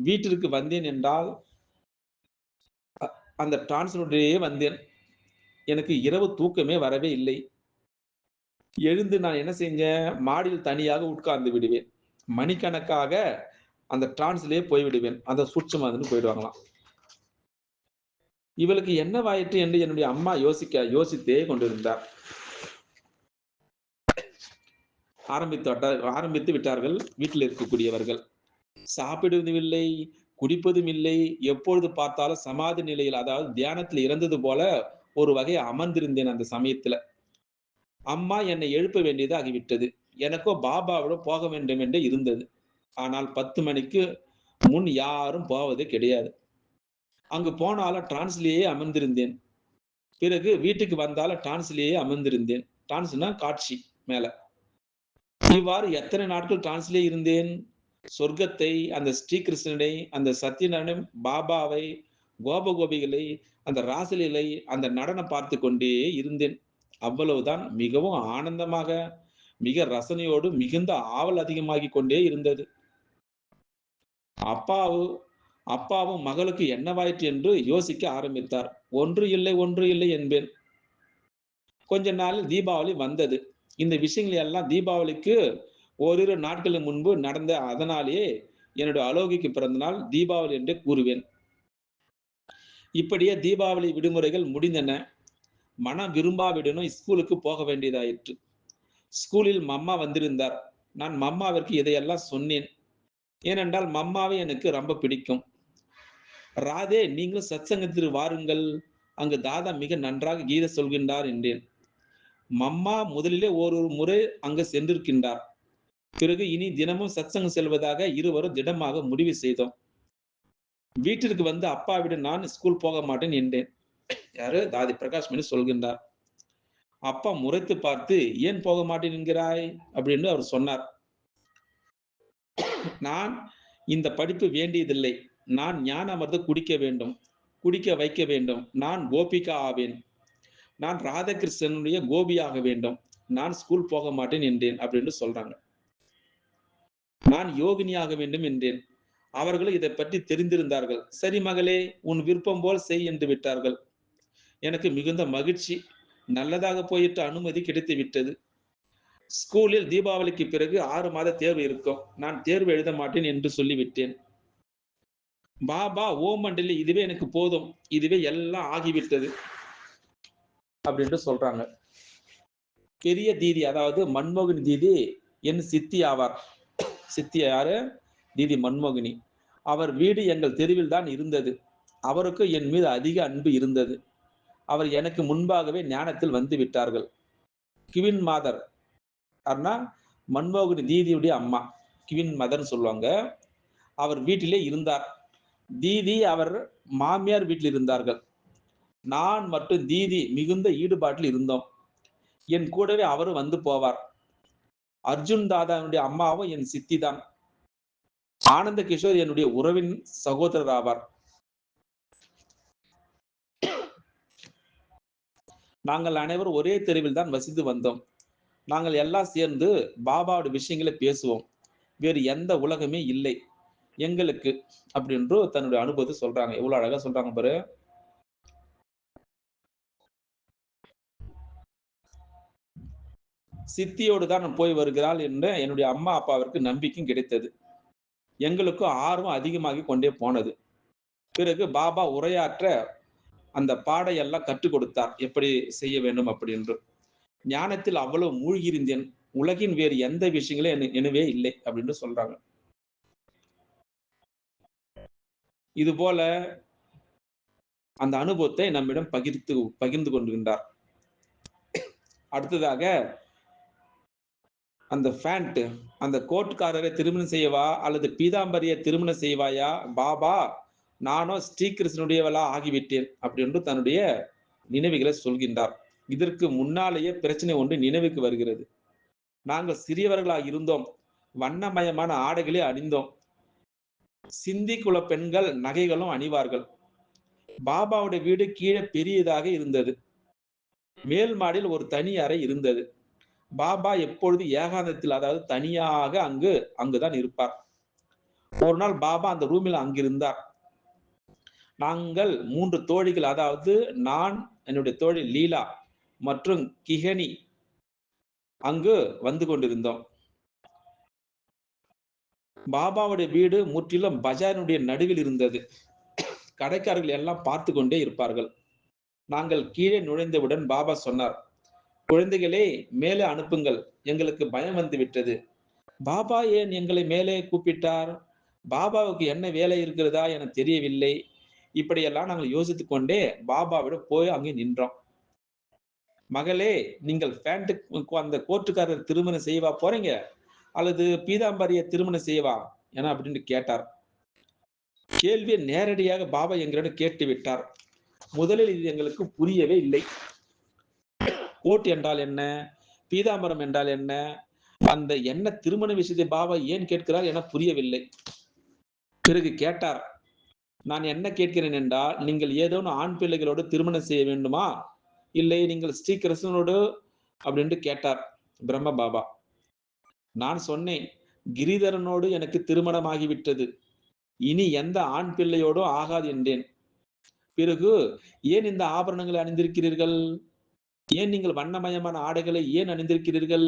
வீட்டிற்கு வந்தேன் என்றால் அந்த டிரான்ஸினுடையே வந்தேன். எனக்கு இரவு தூக்கமே வரவே இல்லை. எழுந்து நான் என்ன செஞ்சேன், மாடியில் தனியாக உட்கார்ந்து விடுவேன். மணிக்கணக்காக அந்த டிரான்ஸ்லயே போய்விடுவேன். அந்த சூட்சுமதுன்னு போயிடுவாங்களாம். இவளுக்கு என்னவாயிற்று என்று என்னுடைய அம்மா யோசித்தே கொண்டிருந்தார். ஆரம்பித்து விட்டார்கள் வீட்டில் இருக்கக்கூடியவர்கள். சாப்பிடுவதும் இல்லை, குடிப்பதும் இல்லை, எப்பொழுது பார்த்தாலும் சமாதி நிலையில், அதாவது தியானத்தில் இறந்தது போல ஒரு வகை அமர்ந்திருந்தேன் அந்த சமயத்துல. அம்மா என்னை எழுப்ப வேண்டியது ஆகிவிட்டது. எனக்கோ பாபாவிடம் போக வேண்டும் என்று இருந்தது. ஆனால் 10 மணிக்கு முன் யாரும் போவது கிடையாது. அங்கு போனாலும் டிரான்ஸ்லயே அமர்ந்திருந்தேன். பிறகு வீட்டுக்கு வந்தாலும் டிரான்ஸ்லயே அமர்ந்திருந்தேன். டிரான்ஸ்னா காட்சி மேல. இவ்வாறு எத்தனை நாட்கள் டிரான்ஸ்லயே இருந்தேன்? சொர்க்கத்தை, அந்த ஸ்ரீகிருஷ்ணனை, அந்த சத்யநாராயணன் பாபாவை, கோபகோபிகளை, அந்த ராசலீலை, அந்த நடனம் பார்த்து கொண்டே இருந்தேன். அவ்வளவுதான். மிகவும் ஆனந்தமாக, மிக ரசனையோடு மிகுந்த ஆவல் அதிகமாகிக் கொண்டே இருந்தது. அப்பாவும் மகளுக்கு என்னவாயிற்று என்று யோசிக்க ஆரம்பித்தார். ஒன்று இல்லை, ஒன்று இல்லை என்பேன். கொஞ்ச நாளில் தீபாவளி வந்தது. இந்த விஷயங்கள் எல்லாம் தீபாவளிக்கு ஓரிரு நாட்களுக்கு முன்பு நடந்த, அதனாலேயே என்னுடைய அலோகிக்கு பிறந்த நாள் தீபாவளி என்றே கூறுவேன். இப்படியே தீபாவளி விடுமுறைகள் முடிந்தன. மனம் விரும்பாவிடனும் ஸ்கூலுக்கு போக வேண்டியதாயிற்று. ஸ்கூலில் மம்மா வந்திருந்தார். நான் மம்மாவிற்கு இதையெல்லாம் சொன்னேன். ஏனென்றால் மம்மாவை எனக்கு ரொம்ப பிடிக்கும். ராதே, நீங்களும் சத்சங்கத்திற்கு வாருங்கள், அங்கு தாதா மிக நன்றாக கீதை சொல்கின்றார் என்றேன். மம்மா முதலிலே ஒரு முறை அங்கு சென்றிருக்கின்றார். பிறகு இனி தினமும் சத்சங்கம் செல்வதாக இருவரும் திடமாக முடிவு செய்தோம். வீட்டிற்கு வந்து அப்பாவிடம் நான் ஸ்கூல் போக மாட்டேன் என்றேன். யாரு? தாதி பிரகாஷ் மணி சொல்கின்றார். அப்பா முறைத்து பார்த்து, ஏன் போக மாட்டேன் என்கிறாய் அப்படின்னு அவர் சொன்னார். நான் இந்த படிப்பு வேண்டியதில்லை. நான் ஞான அமிர்த குடிக்க வேண்டும், குடிக்க வைக்க வேண்டும். நான் கோபிகா ஆவேன். நான் ராதாகிருஷ்ணனுடைய கோபியாக வேண்டும். நான் ஸ்கூல் போக மாட்டேன் என்றேன் அப்படின்னு சொல்றாங்க. நான் யோகினியாக வேண்டும் என்றேன். அவர்களும் இதை பற்றி தெரிந்திருந்தார்கள். சரி மகளே, உன் விருப்பம் போல் செய் என்று விட்டார்கள். எனக்கு மிகுந்த மகிழ்ச்சி. நல்லதாக போயிட்டு அனுமதி கிடைத்து விட்டது. ஸ்கூலில் தீபாவளிக்கு பிறகு 6 மாத தேர்வு இருக்கும். நான் தேர்வு எழுத மாட்டேன் என்று சொல்லிவிட்டேன். பாபா ஓம் மண்டலி, இதுவே எனக்கு போதும், இதுவே எல்லாம் ஆகிவிட்டது அப்படின்னு சொல்றாங்க. பெரிய தீதி, அதாவது மன்மோகினி தீதி என் சித்தி ஆவார். சித்தி யாரு? தீதி மன்மோகினி. அவர் வீடு எங்கள் தெருவில் தான் இருந்தது. அவருக்கு என் மீது அதிக அன்பு இருந்தது. அவர் எனக்கு முன்பாகவே ஞானத்தில் வந்து விட்டார்கள். கிவின் மாதர் அண்ணா மன்மோகன் தீதியுடைய அம்மா, கிவின் மதர்ன்னு சொல்லுவாங்க. அவர் வீட்டிலே இருந்தார். தீதி அவர் மாமியார் வீட்டில் இருந்தார்கள். நான் மற்றும் தீதி மிகுந்த ஈடுபாட்டில் இருந்தோம். என் கூடவே அவரும் வந்து போவார். அர்ஜுன் தாதாவுடைய அம்மாவும் என் சித்தி தான். ஆனந்த கிஷோர் என்னுடைய உறவின் சகோதரர் ஆவார். நாங்கள் அனைவரும் ஒரே தெருவில் தான் வசித்து வந்தோம். நாங்கள் எல்லாம் சேர்ந்து பாபாவோட விஷயங்களை பேசுவோம். வேறு எந்த உலகமே இல்லை எங்களுக்கு அப்படின்னு தன்னுடைய அனுபவத்தை சொல்றாங்க. எவ்வளவு அழகா சொல்றாங்க பாரு. சித்தியோடு தான் போய் வருகிறாள் என்ற என்னுடைய அம்மா அப்பாவிற்கு நம்பிக்கையும் கிடைத்தது. எங்களுக்கும் ஆர்வம் அதிகமாகி கொண்டே போனது. பிறகு பாபா உரையாற்ற அந்த பாடையெல்லாம் கற்றுக் கொடுத்தார், எப்படி செய்ய வேண்டும் அப்படின்னு. ஞானத்தில் அவ்வளவு மூழ்கியிருந்தேன். உலகின் வேறு எந்த விஷயங்களும் எனவே இல்லை அப்படின்னு சொல்றாங்க. இது போல அந்த அனுபவத்தை நம்மிடம் பகிர்ந்து கொண்டிருந்தார். அடுத்ததாக அந்த ஃபேண்ட், அந்த கோட்காரரை திருமணம் செய்யவா அல்லது பீதாம்பரியை திருமணம் செய்வாயா பாபா, நானோ ஸ்ரீகிருஷ்ணனுடையவளா ஆகிவிட்டேன் அப்படின்னு தன்னுடைய நினைவுகளை சொல்கின்றார். இதற்கு முன்னாலேயே பிரச்சனை ஒன்று நினைவுக்கு வருகிறது. நாங்கள் சிறியவர்களாக இருந்தோம். வண்ணமயமான ஆடைகளை அணிந்தோம். சிந்தி குல பெண்கள் நகைகளும் அணிவார்கள். பாபாவுடைய வீடு கீழே பெரியதாக இருந்தது. மேல் மாடியில் ஒரு தனி அறை இருந்தது. பாபா எப்பொழுது ஏகாந்தத்தில், அதாவது தனியாக அங்குதான் இருப்பார். ஒரு நாள் பாபா அந்த ரூமில் அங்கிருந்தார். நாங்கள் 3 தோழிகள், அதாவது நான், என்னுடைய தோழி லீலா மற்றும் கிஹனி அங்கு வந்து கொண்டிருந்தோம். பாபாவுடைய வீடு முற்றிலும் பஜாரினுடைய நடுவில் இருந்தது. கடைக்காரர்கள் எல்லாம் பார்த்து கொண்டே இருப்பார்கள். நாங்கள் கீழே நுழைந்தவுடன் பாபா சொன்னார், குழந்தைகளே மேலே அனுப்புங்கள், எங்களுக்கு பயம் வந்து விட்டது. பாபா ஏன் எங்களை மேலே கூப்பிட்டார்? பாபாவுக்கு என்ன வேலை இருக்கிறதா என தெரியவில்லை. இப்படியெல்லாம் நாங்கள் யோசித்துக் கொண்டே பாபாவிடம் போய் அங்கே நின்றோம். மகளே, நீங்கள் அந்த கோர்ட்டுக்காரர் திருமணம் செய்வா போறீங்க அல்லது பீதாம்பரிய திருமணம் செய்வா என அப்படின்னு கேட்டார். கேள்வியை நேரடியாக பாபா எங்களிடம் கேட்டு விட்டார். முதலில் இது எங்களுக்கு புரியவே இல்லை. கோட் என்றால் என்ன, பீதாம்பரம் என்றால் என்ன, அந்த என்ன திருமண விஷயத்தை பாபா ஏன் கேட்கிறார் என புரியவில்லை. பிறகு கேட்டார், நான் என்ன கேட்கிறேன் என்றால், நீங்கள் ஏதோ ஆண் பிள்ளைகளோடு திருமணம் செய்ய வேண்டுமா, இல்லை நீங்கள் ஸ்ரீ கிருஷ்ணனோடு அப்படின்னு கேட்டார் பிரம்ம பாபா. நான் சொன்னேன், கிரிதரனோடு எனக்கு திருமணமாகிவிட்டது, இனி எந்த ஆண் பிள்ளையோடும் ஆகாது என்றேன். பிறகு ஏன் இந்த ஆபரணங்களை அணிந்திருக்கிறீர்கள், ஏன் நீங்கள் வண்ணமயமான ஆடைகளை ஏன் அணிந்திருக்கிறீர்கள்,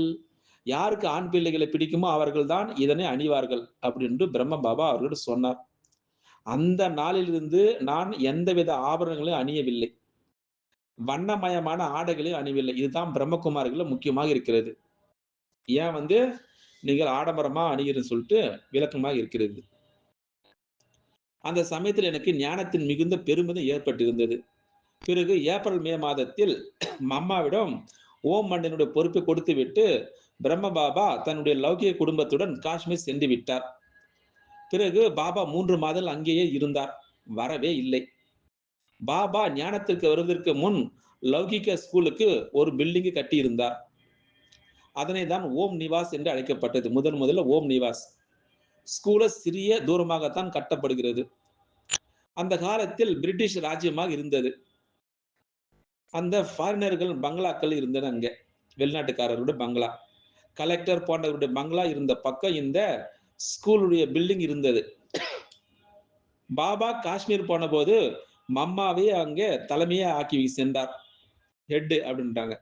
யாருக்கு ஆண் பிள்ளைகளை பிடிக்குமோ அவர்கள் தான் இதனை அணிவார்கள் அப்படின்னு பிரம்ம பாபா அவர்களிடம் சொன்னார். அந்த நாளிலிருந்து நான் எந்தவித ஆபரணங்களையும் அணியவில்லை, வண்ணமயமான ஆடைகளையும் அணியவில்லை. இதுதான் பிரம்மகுமாரிகள் முக்கியமாக இருக்கிறது. ஏன் நீங்கள் ஆடம்பரமா அணிகிறன்னு சொல்லிட்டு விளக்கமாக இருக்கிறது. அந்த சமயத்தில் எனக்கு ஞானத்தின் மிகுந்த பெருமிதம் ஏற்பட்டிருந்தது. பிறகு ஏப்ரல் மே மாதத்தில் அம்மாவிடம் ஓம் மன்னனுடைய பொறுப்பை கொடுத்து விட்டு பிரம்ம பாபா தன்னுடைய லௌகிக குடும்பத்துடன் காஷ்மீர் சென்று விட்டார். பிறகு பாபா 3 மாதங்கள் அங்கேயே இருந்தார், வரவே இல்லை. பாபா ஞானத்திற்கு வருவதற்கு முன் லௌகிக ஸ்கூலுக்கு ஒரு பில்டிங் கட்டி இருந்தார். அதனை தான் ஓம் நிவாஸ் என்று அழைக்கப்பட்டது. முதல்ல ஓம் நிவாஸ் ஸ்கூல சிறிய தூரமாகத்தான் கட்டப்படுகிறது. அந்த காலத்தில் பிரிட்டிஷ் ராஜ்யமாக இருந்தது. அந்த ஃபாரினர்கள் பங்களாக்கள் இருந்தன. அங்க வெளிநாட்டுக்காரருடைய பங்களா, கலெக்டர் போன்றவருடைய பங்களா இருந்த பக்கம் இந்த ஸ்கூலுடைய பில்டிங் இருந்தது. பாபா காஷ்மீர் போன போது மம்மாவே அங்கே தலைமையை ஆக்கி சென்றார். ஹெட் அப்படின்ட்டாங்க.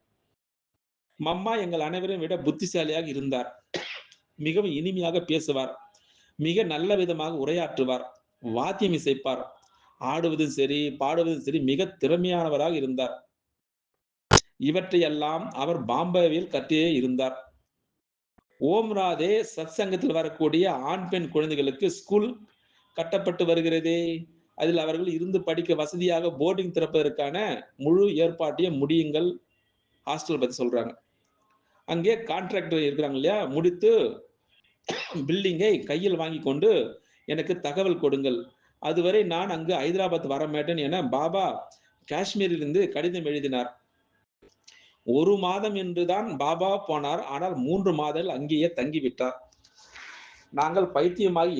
மம்மா எங்கள் அனைவரையும் விட புத்திசாலியாக இருந்தார். மிகவும் இனிமையாக பேசுவார், மிக நல்ல விதமாக உரையாற்றுவார், வாத்தியம் இசைப்பார், ஆடுவதும் சரி பாடுவதும் சரி மிக திறமையானவராக இருந்தார். இவற்றையெல்லாம் அவர் பாம்பேவில் கட்டியே இருந்தார். ஓம் ராதே சத் சங்கத்தில் வரக்கூடிய ஆண் பெண் குழந்தைகளுக்கு ஸ்கூல் கட்டப்பட்டு வருகிறதே, அதில் அவர்கள் இருந்து படிக்க வசதியாக போர்டிங் திறப்பதற்கான முழு ஏற்பாட்டையும் முடியுங்கள். ஹாஸ்டல் பத்தி சொல்றாங்க. அங்கே கான்ட்ராக்டர் இருக்கிறாங்க இல்லையா, முடித்து பில்டிங்கை கையில் வாங்கி கொண்டு எனக்கு தகவல் கொடுங்கள். அதுவரை நான் அங்கு ஹைதராபாத் வரமாட்டேன் என பாபா காஷ்மீரிலிருந்து கடிதம் எழுதினார். 1 மாதம் என்றுதான் பாபா போனார். ஆனால் 3 மாதங்கள் அங்கேயே தங்கிவிட்டார். நாங்கள் பைத்தியமாகி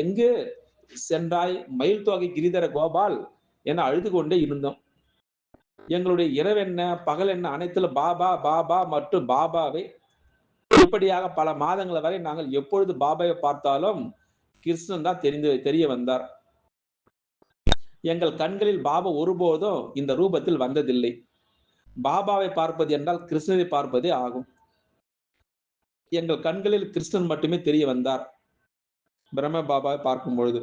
எங்கு சென்றாய் மயில் தொகை கிரிதர கோபால் என அழுது கொண்டே இருந்தோம். எங்களுடைய இரவு என்ன பகல் என்ன அனைத்துல பாபா பாபா மற்றும் பாபாவை. இப்படியாக பல மாதங்கள் வரை நாங்கள் எப்பொழுது பாபாவை பார்த்தாலும் கிருஷ்ணன் தான் தெரிய வந்தார். எங்கள் கண்களில் பாபா ஒருபோதும் இந்த ரூபத்தில் வந்ததில்லை. பாபாவை பார்ப்பது என்றால் கிருஷ்ணரை பார்ப்பதே ஆகும். எங்கள் கண்களில் கிருஷ்ணன் மட்டுமே தெரிய வந்தார் பிரம்ம பாபாவை பார்க்கும் பொழுது.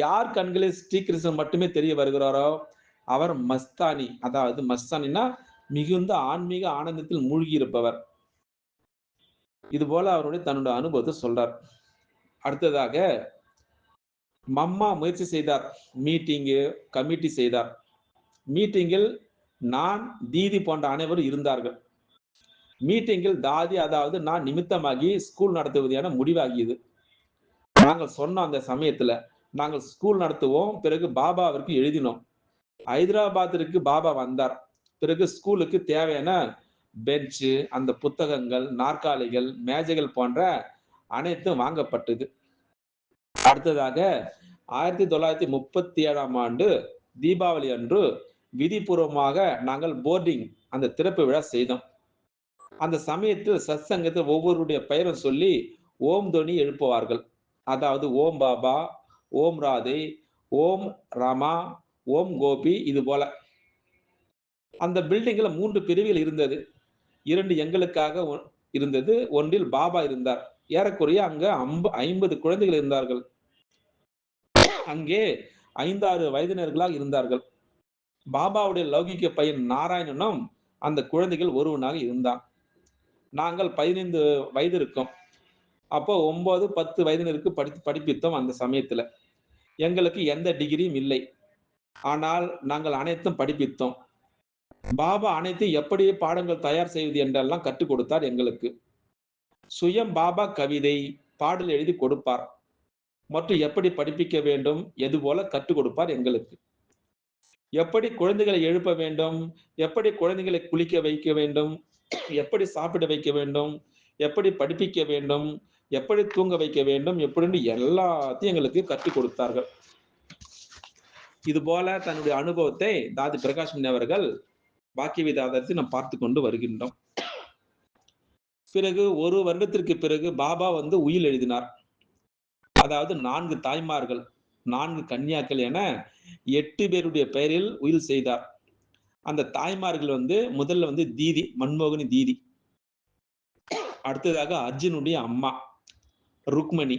யார் கண்களில் ஸ்ரீகிருஷ்ணன் மட்டுமே தெரிய வருகிறாரோ அவர் மஸ்தானி. அதாவது மஸ்தானினா மிகுந்த ஆன்மீக ஆனந்தத்தில் மூழ்கி இருப்பவர். இது போல அவருடைய தன்னுடைய அனுபவத்தை சொல்றார். அடுத்ததாக மம்மா முயற்சி செய்தார். மீட்டிங்கு கமிட்டி செய்தார். மீட்டிங்கில் நான் தீதி போன்ற அனைவரும் இருந்தார்கள். மீட்டிங்கில் தாதி அதாவது நான் நிமித்தமாகி ஸ்கூல் நடத்துவது என முடிவாகியது. நாங்கள் சொன்னோம் அந்த சமயத்துல நாங்கள் ஸ்கூல் நடத்துவோம். பிறகு பாபாவிற்கு எழுதினோம். ஹைதராபாத்திற்கு பாபா வந்தார். பிறகு ஸ்கூலுக்கு தேவையான பெஞ்சு, அந்த புத்தகங்கள், நாற்காலிகள், மேஜைகள் போன்ற அனைத்தும் வாங்கப்பட்டது. அடுத்ததாக 1937ஆம் ஆண்டு தீபாவளி அன்று விதிபூர்வமாக நாங்கள் போர்டிங் அந்த திறப்பு விழா செய்தோம். அந்த சமயத்தில் சத்சங்கத்தில் ஒவ்வொருடைய பெயரும் சொல்லி ஓம் துவனி எழுப்புவார்கள். அதாவது ஓம் பாபா, ஓம் ராதே, ஓம் ராமா, ஓம் கோபி. இது போல அந்த பில்டிங்ல 3 பிரிவுகள் இருந்தது. 2 எங்களுக்காக இருந்தது. ஒன்றில் பாபா இருந்தார். ஏறக்குறைய அங்க 50 குழந்தைகள் இருந்தார்கள். அங்கே 5-6 வயதினர்களாக இருந்தார்கள். பாபாவுடைய லௌகிக்க பையன் நாராயணனும் அந்த குழந்தைகள் ஒருவனாக இருந்தான். நாங்கள் 15 வயது இருக்கோம். அப்போ 9-10 வயதினருக்கு படிப்பித்தோம். அந்த சமயத்துல எங்களுக்கு எந்த டிகிரியும் இல்லை. ஆனால் நாங்கள் அனைத்தும் படிப்பித்தோம். பாபா அனைத்தும் எப்படி பாடங்கள் தயார் செய்வது என்றெல்லாம் கற்றுக் கொடுத்தார் எங்களுக்கு. சுயம் பாபா கவிதை பாடல் எழுதி கொடுப்பார் மற்றும் எப்படி படிப்பிக்க வேண்டும் எது போல கற்றுக் கொடுப்பார் எங்களுக்கு. எப்படி குழந்தைகளை எழுப்ப வேண்டும், எப்படி குழந்தைகளை குளிக்க வைக்க வேண்டும், எப்படி சாப்பிட வைக்க வேண்டும், எப்படி படிப்பிக்க வேண்டும், எப்படி தூங்க வைக்க வேண்டும், எப்படின்னு எல்லாத்தையும் எங்களுக்கு கற்றுக் கொடுத்தார்கள். இது போல தன்னுடைய அனுபவத்தை தாதி பிரகாஷ் மணி அவர்கள் வாக்கியவிதாதத்தை நாம் பார்த்து கொண்டு வருகின்றோம். பிறகு 1 வருடத்திற்கு பிறகு பாபா உயில் எழுதினார். அதாவது 4 தாய்மார்கள் 4 கன்னியாக்கள் என 8 பேருடைய பெயரில் உயில் செய்தார். அந்த தாய்மார்கள் முதல்ல தீதி, மன்மோகினி தீதி. அடுத்ததாக அர்ஜுனுடைய அம்மா ருக்மணி.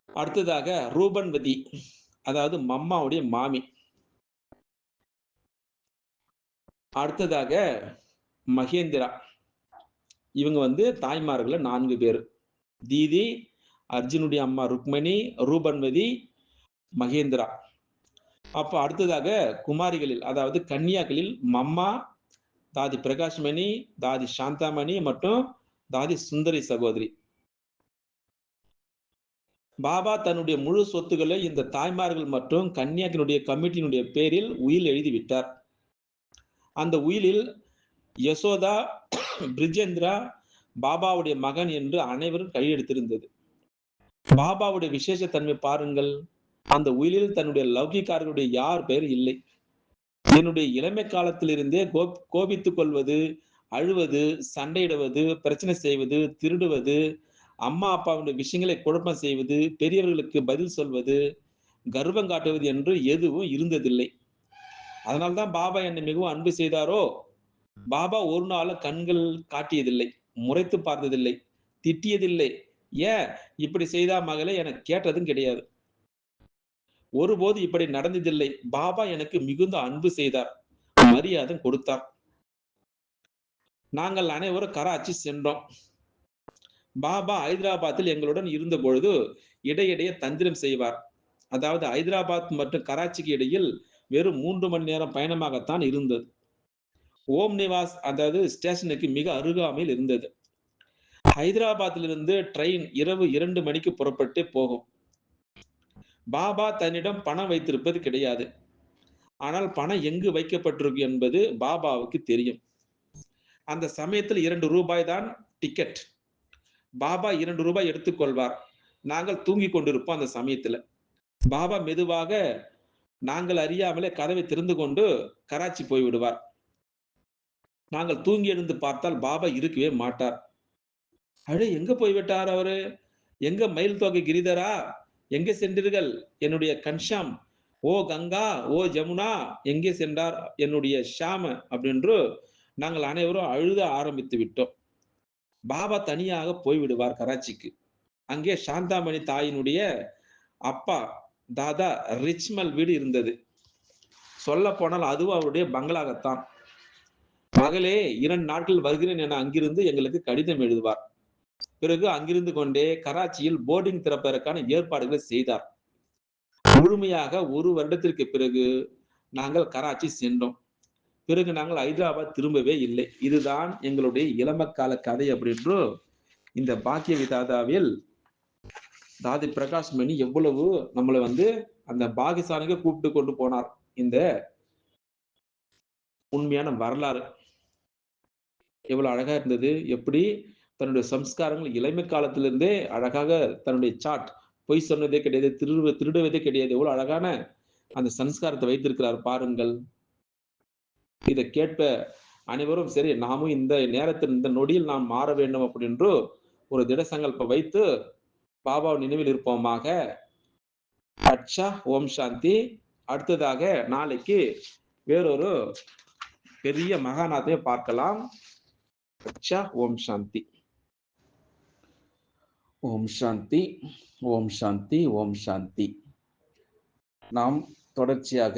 அடுத்ததாக ரூபன்வதி, அதாவது மம்மாவுடைய மாமி. அடுத்ததாக மகேந்திரா. இவங்க தாய்மார்கள் 4 பேர். தீதி, அர்ஜுனுடைய அம்மா ருக்மணி, ரூபன்வதி, மகேந்திரா. அப்ப அடுத்ததாக குமாரிகளில் அதாவது கன்னியாக்களில் மம்மா, தாதி பிரகாஷ்மணி, தாதி சாந்தாமணி மற்றும் தாதி சுந்தரி சகோதரி. பாபா தன்னுடைய முழு சொத்துக்களை இந்த தாய்மார்கள் மற்றும் கன்னியாக்கினுடைய கமிட்டியினுடைய பேரில் உயில் எழுதிவிட்டார். அந்த உயிலில் யசோதா, பிரிஜேந்திரா பாபாவுடைய மகன் என்று அனைவரும் கையெழுத்திருந்தது. பாபாவுடைய விசேஷ தன்மை பாருங்கள். அந்த உயிலில் தன்னுடைய லௌகிக்காரர்களுடைய யார் பெயர் இல்லை. என்னுடைய இளமை காலத்திலிருந்தே கோபித்துக் கொள்வது, அழுவது, சண்டையிடுவது, பிரச்சனை செய்வது, திருடுவது, அம்மா அப்பாவுடைய விஷயங்களை குழப்பம் செய்வது, பெரியவர்களுக்கு பதில் சொல்வது, கர்வம் காட்டுவது என்று எதுவும் இருந்ததில்லை. அதனால்தான் பாபா என்னை மிகவும் அன்பு செய்தாரோ. பாபா ஒரு நாள் கண்கள் காட்டியதில்லை, முறைத்து பார்த்ததில்லை, திட்டியதில்லை. ஏன் இப்படி செய்தா மகளே என கேட்டதும் கிடையாது. ஒருபோது இப்படி நடந்ததில்லை. பாபா எனக்கு மிகுந்த அன்பு செய்தார், மரியாதை கொடுத்தார். நாங்கள் அனைவரும் கராச்சி சென்றோம். பாபா ஹைதராபாத்தில் எங்களுடன் இருந்த பொழுது இடையிடையே தந்திரம் செய்வார். அதாவது ஹைதராபாத் மற்றும் கராச்சிக்கு இடையில் வெறும் 3 மணி நேரம் பயணமாகத்தான் இருந்தது. ஓம் நிவாஸ் அதாவது ஸ்டேஷனுக்கு மிக அருகாமையில் இருந்தது. ஹைதராபாத்திலிருந்து ட்ரெயின் இரவு 2 மணிக்கு புறப்பட்டு போகும். பாபா தன்னிடம் பணம் வைத்திருப்பது கிடையாது. ஆனால் பணம் எங்கு வைக்கப்பட்டிருக்கும் என்பது பாபாவுக்கு தெரியும். அந்த சமயத்தில் ₹2 தான் டிக்கெட். பாபா ₹2 எடுத்துக்கொள்வார். நாங்கள் தூங்கிக் கொண்டிருப்போம் அந்த சமயத்துல. பாபா மெதுவாக நாங்கள் அறியாமலே கதவை திறந்து கொண்டு கராச்சி போய்விடுவார். நாங்கள் தூங்கி எழுந்து பார்த்தால் பாபா இருக்கவே மாட்டார். அடே எங்க போய்விட்டார் அவரு? எங்க மயில் தொகை கிரிதரா? எங்கே சென்றீர்கள்? என்னுடைய கன்ஷாம், ஓ கங்கா, ஓ ஜமுனா எங்கே சென்றார்? என்னுடைய ஷாம அப்படின்று நாங்கள் அனைவரும் அழுத ஆரம்பித்து விட்டோம். பாபா தனியாக போய்விடுவார் கராச்சிக்கு. அங்கே சாந்தாமணி தாயினுடைய அப்பா தாதா ரிச்மல் வீடு இருந்தது. சொல்ல போனால் அதுவும் அவருடைய பங்களாகத்தான். மகளே 2 நாட்கள் வருகிறேன் என அங்கிருந்து எங்களுக்கு கடிதம் எழுதுவார். பிறகு அங்கிருந்து கொண்டே கராச்சியில் போர்டிங் திறப்பதற்கான ஏற்பாடுகளை செய்தார். முழுமையாக 1 வருடத்திற்கு பிறகு நாங்கள் கராச்சி சென்றோம். பிறகு நாங்கள் ஹைதராபாத் திரும்பவே இல்லை. இதுதான் எங்களுடைய இளமக்கால கதை அப்படின்று இந்த பாக்கிய விதாதாவில் தாதி பிரகாஷ் மணி எவ்வளவு நம்மளை அந்த பாகிஸ்தானுக்கு கூப்பிட்டு கொண்டு போனார். இந்த உண்மையான வரலாறு எவ்வளவு அழகா இருந்தது. எப்படி தன்னுடைய சம்ஸ்காரங்கள் இளமை காலத்திலிருந்தே அழகாக தன்னுடைய சாட் பொய் சொன்னதே கிடையாது, திருடுவதே கிடையாது. எவ்வளவு அழகான அந்த சம்ஸ்காரத்தை வைத்திருக்கிறார் பாருங்கள். இதை கேட்ப அனைவரும் சரி நாமும் இந்த நேரத்தில் இந்த நொடியில் நாம் மாற வேண்டும் அப்படின்று ஒரு திட சங்கல்பம் வைத்து பாபாவை நினைவில் இருப்போமாக. அச்சா, ஓம் சாந்தி. அடுத்ததாக நாளைக்கு வேறொரு பெரிய மகாநாத்தை பார்க்கலாம். அச்சா, ஓம் சாந்தி. ஓம் சாந்தி, ஓம் சாந்தி, ஓம் சாந்தி. நாம் தொடர்ச்சியாக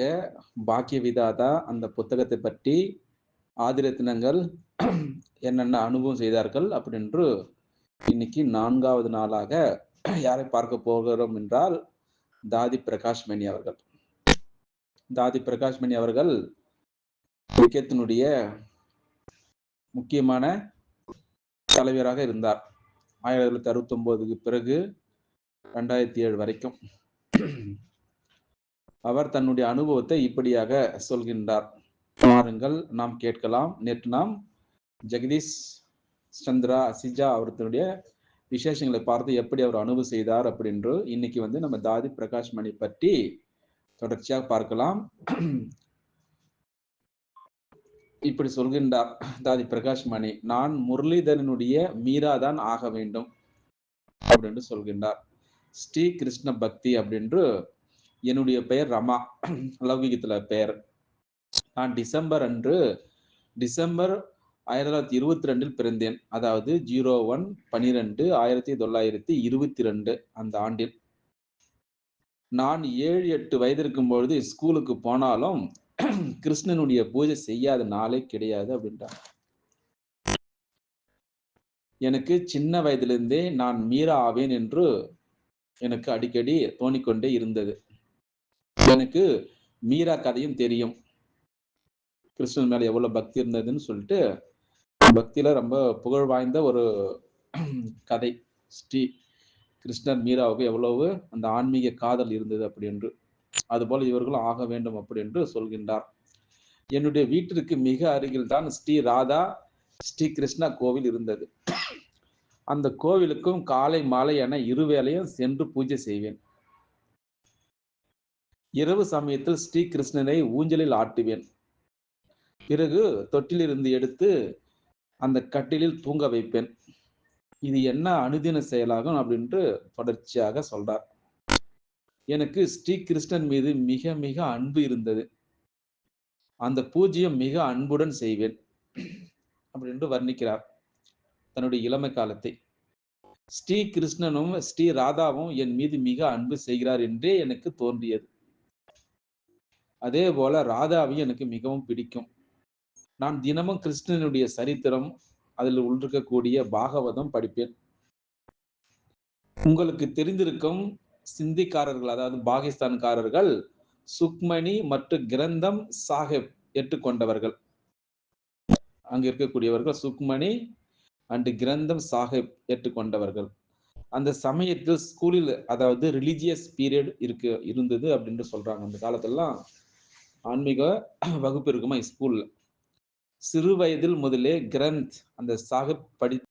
பாக்கிய விதாதா அந்த புத்தகத்தை பற்றி ஆதிரத்தினங்கள் என்னென்ன அனுபவம் செய்தார்கள் அப்படின்று இன்னைக்கு 4வது நாளாக யாரை பார்க்க போகிறோம் என்றால் தாதி பிரகாஷ் மணி அவர்கள். தாதி பிரகாஷ் மணி அவர்கள் இயக்கத்தினுடைய முக்கியமான தலைவராக இருந்தார். 1969க்கு பிறகு 2007 வரைக்கும். அவர் தன்னுடைய அனுபவத்தை இப்படியாக சொல்கின்றார். பாருங்கள், நாம் கேட்கலாம். நேற்று நாம் ஜெகதீஷ் சந்திரா அசிஜா அவர்களுடைய விசேஷங்களை பார்த்து எப்படி அவர் அனுபவம் செய்தார் அப்படின்று இன்னைக்கு நம்ம தாதி பிரகாஷ் மணி பற்றி தொடர்ச்சியாக பார்க்கலாம். இப்படி சொல்கின்றார் தாதி பிரகாஷ் மணி, நான் முரளிதரனுடைய மீரா தான் ஆக வேண்டும் அப்படின்னு சொல்கின்றார். ஸ்ரீ கிருஷ்ண பக்தி அப்படின்று என்னுடைய பெயர் ரமா, லௌகிகத்துல பெயர். நான் டிசம்பர் 1922 பிறந்தேன். அதாவது 01/12/1922 அந்த ஆண்டில். நான் 7-8 வயது இருக்கும் பொழுது ஸ்கூலுக்கு போனாலும் கிருஷ்ணனுடைய பூஜை செய்யாத நாளே கிடையாது அப்படின்றார். எனக்கு சின்ன வயதிலிருந்தே நான் மீரா ஆவேன் என்று எனக்கு அடிக்கடி தோணிக்கொண்டே இருந்தது. எனக்கு மீரா கதையும் தெரியும். கிருஷ்ணன் மேல எவ்வளவு பக்தி இருந்ததுன்னு சொல்லிட்டு, பக்தியில ரொம்ப புகழ் வாய்ந்த ஒரு கதை. ஸ்ரீ கிருஷ்ணர் மீராவுக்கு எவ்வளவு அந்த ஆன்மீக காதல் இருந்தது அப்படி என்று. அதுபோல இவர்களும் ஆக வேண்டும் அப்படி என்று சொல்கின்றார். என்னுடைய வீட்டிற்கு மிக அருகில் தான் ஸ்ரீ ராதா ஸ்ரீ கிருஷ்ணா கோவில் இருந்தது. அந்த கோவிலுக்கும் காலை மாலை என இருவேளையும் சென்று பூஜை செய்வேன். இரவு சமயத்தில் ஸ்ரீ கிருஷ்ணனை ஊஞ்சலில் ஆட்டுவேன். பிறகு தொட்டிலிருந்து எடுத்து அந்த கட்டிலில் தூங்க வைப்பேன். இது என்ன அனுதின செயலாகும் அப்படின்ட்டு தொடர்ச்சியாக சொல்றார். எனக்கு ஸ்ரீ கிருஷ்ணன் மீது மிக மிக அன்பு இருந்தது. அந்த பூஜ்யம் மிக அன்புடன் செய்வேன் அப்படின்ட்டு வர்ணிக்கிறார் தன்னுடைய இளமை காலத்தை. ஸ்ரீ கிருஷ்ணனும் ஸ்ரீ ராதாவும் என் மீது மிக அன்பு செய்கிறார் என்றே எனக்கு தோன்றியது. அதே போல ராதாவையும் எனக்கு மிகவும் பிடிக்கும். நான் தினமும் கிருஷ்ணனுடைய சரித்திரம், அதில் உள்ளிருக்கக்கூடிய பாகவதம் படிப்பேன். உங்களுக்கு தெரிந்திருக்கும் சிந்திக்காரர்கள், அதாவது பாகிஸ்தான்காரர்கள் சுக்மணி மற்றும் கிரந்தம் சாஹிப் ஏற்றுக்கொண்டவர்கள். அங்க இருக்கக்கூடியவர்கள் சுக்மணி அண்ட் கிரந்தம் சாஹிப் ஏற்றுக்கொண்டவர்கள். அந்த சமயத்தில் ஸ்கூலில், அதாவது ரிலிஜியஸ் பீரியட் இருந்தது அப்படின்னு சொல்றாங்க. அந்த காலத்துலலாம் ஆன்மீக வகுப்பு இருக்குமா ஸ்கூல்ல. சிறு வயதில் முதலே கிரந்த் அந்த சாஹிப்